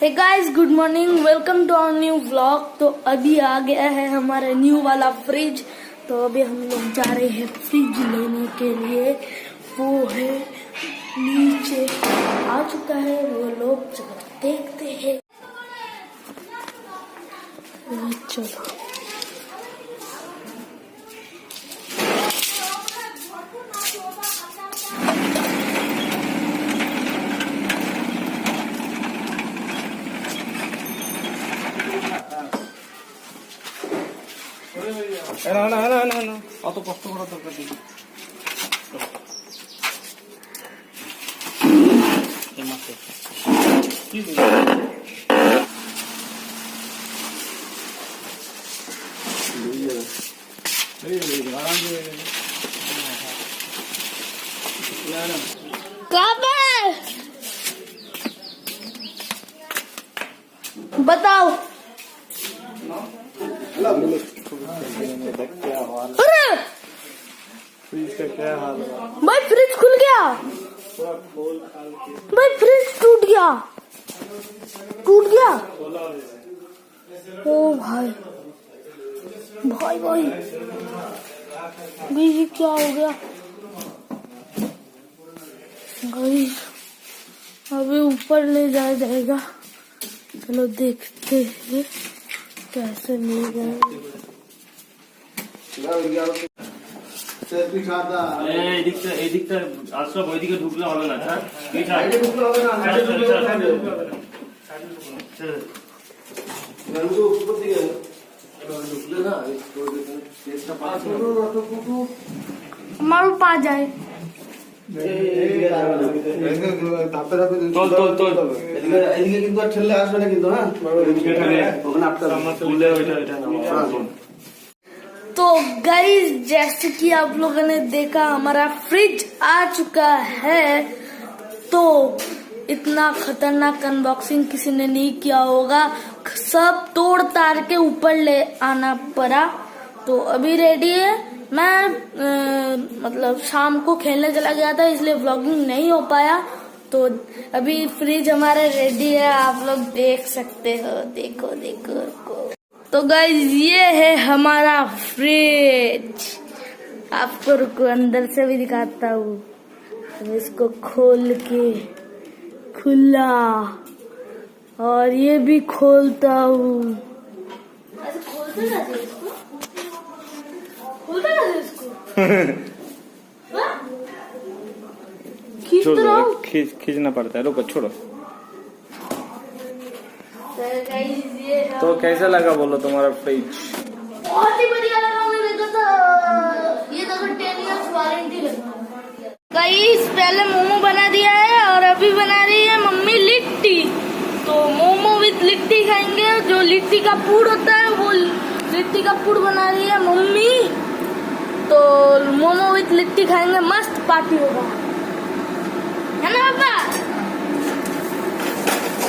Hey guys, good morning, welcome to our new vlog. तो अभी आ गया है हमारा न्यू वाला फ्रिज। तो अभी हम लोग जा रहे हैं फ्रिज लेने के लिए। वो है नीचे आ चुका है, वो लोग चलो देखते हैं। चलो না অত কষ্ট করার দরকার নেই। बताओ। अरे फ्रिज का क्या हाल है भाई, फ्रिज खुल गया भाई, फ्रिज टूट गया। ओ भाई भाई भाई ये क्या हो गया गाइस? अभी ऊपर ले जाया जाएगा। चलो देखते हैं कैसे मिल गए। এদিকটা আশরাফ ওইদিকে ঢুকলে হবে না। हमारे पास जाए এদিকে কিন্তু আর ঠেললে আসবে না কিন্তু। হ্যাঁ ওখানে तो गाइस, जैसे कि आप लोगों ने देखा हमारा फ्रिज आ चुका है। तो इतना खतरनाक अनबॉक्सिंग किसी ने नहीं किया होगा, सब तोड़ तार के ऊपर ले आना पड़ा। तो अभी रेडी है। मैं मतलब शाम को खेलने चला गया था, इसलिए व्लॉगिंग नहीं हो पाया। तो अभी फ्रिज हमारा रेडी है, आप लोग देख सकते हो। देखो देखो तो गाइस, ये है हमारा फ्रिज। आपको रुको अंदर से भी दिखाता हूँ। तो इसको खोल के खुला, और ये भी खोलता हूँ। ऐसे खोलते रहते इसको, खोलते रहते इसको। खींचना पड़ता है। रुको छोड़ो। तो कैसा लगा बोलो तुम्हारा फ्रिज? बहुत ही बढ़िया लगा मेरे को। तो ये देखो 10 इयर्स वारंटी लगा। गाइस, पहले मोमो बना दिया है और अभी बना रही है मम्मी लिट्टी। तो मोमो विद लिट्टी खाएंगे। जो लिट्टी का पूड़ होता है वो लिट्टी का पूड़ बना रही है मम्मी। तो मोमो विद लिट्टी खाएंगे, मस्त पार्टी होगा, है ना पापा?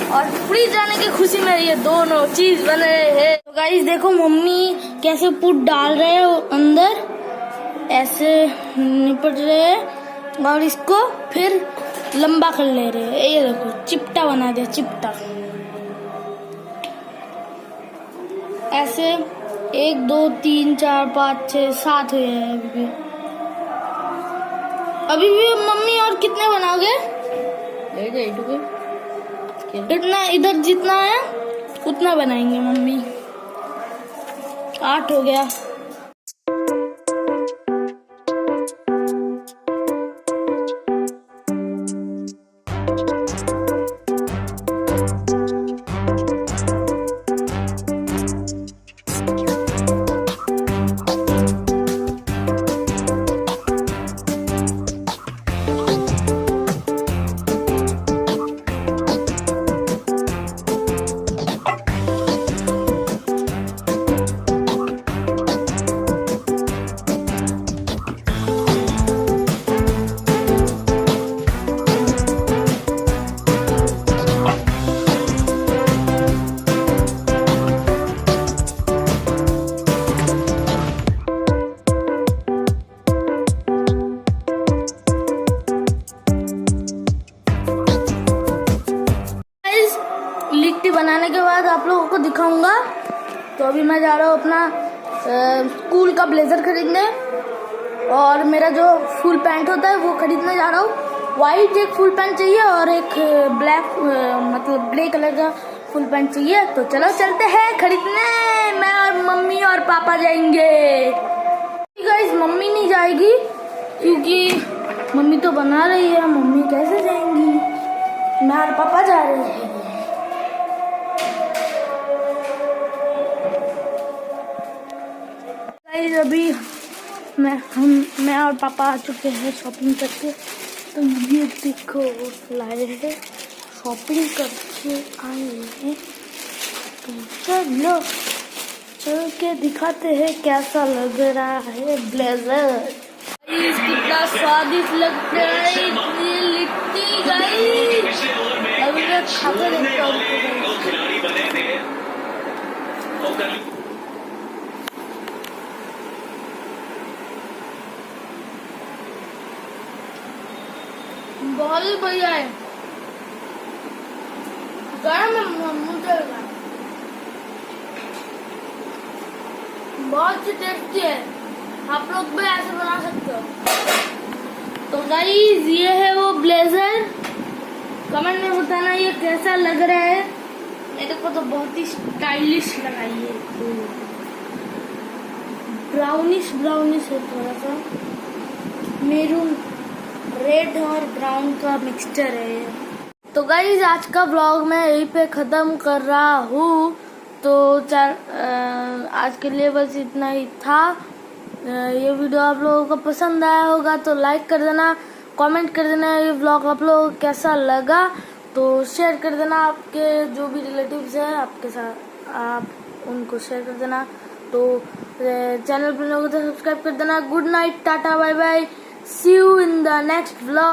और फ्रिज जाने की खुशी में ये दोनों चीज बन रहे हैं। तो गाइस देखो मम्मी कैसे पुट डाल रहे हैं अंदर, ऐसे निपट रहे हैं और इसको फिर लंबा कर ले रहे हैं। ये देखो चिपटा बना दिया, चिपटा। ऐसे 1 2 3 4 5 6 7 हुए हैं अभी भी मम्मी। और कितने बनाओगे? इतना इधर जितना है उतना बनाएंगे मम्मी। 8 हो गया। लिट्टी बनाने के बाद आप लोगों को दिखाऊंगा। तो अभी मैं जा रहा हूँ अपना स्कूल का ब्लेजर खरीदने, और मेरा जो फुल पैंट होता है वो खरीदने जा रहा हूँ। वाइट एक फुल पैंट चाहिए और एक ब्लैक मतलब ग्रे कलर का फुल पैंट चाहिए। तो चलो चलते हैं खरीदने। मैं और मम्मी और पापा जाएंगे। गाइस मम्मी नहीं जाएगी क्योंकि मम्मी तो बना रही है, मम्मी कैसे जाएंगी। मैं और पापा जा रहे हैं। गाइस अभी मैं और पापा आ चुके हैं शॉपिंग करके। तो ये देखो लाए हैं, शॉपिंग करके आए हैं। तो चलो चल के दिखाते हैं कैसा लग रहा है ब्लेजर। कितना स्वादिष्ट लगता है ये लिट्टी गाइस। अभी मैं खाते देखता हूँ। बहुत ही बढ़िया है, गरम है, मुझे बहुत ही टेस्टी है। आप लोग भी ऐसे बना सकते हो। तो गाइस ये है वो ब्लेजर। कमेंट में बताना ये कैसा लग रहा है। मेरे को तो बहुत ही स्टाइलिश लगा ये। ब्राउनिश है, थोड़ा सा मेरून रेड और ब्राउन का मिक्सचर है। तो गाइस आज का व्लॉग मैं यहीं पे ख़त्म कर रहा हूँ। तो आज के लिए बस इतना ही था। ये वीडियो आप लोगों को पसंद आया होगा तो लाइक कर देना, कमेंट कर देना ये व्लॉग आप लोगों को कैसा लगा। तो शेयर कर देना, आपके जो भी रिलेटिव्स हैं आपके साथ आप उनको शेयर कर देना। तो चैनल पर लोगों को सब्सक्राइब कर देना। Good night, tata, bye bye, see you in the next vlog.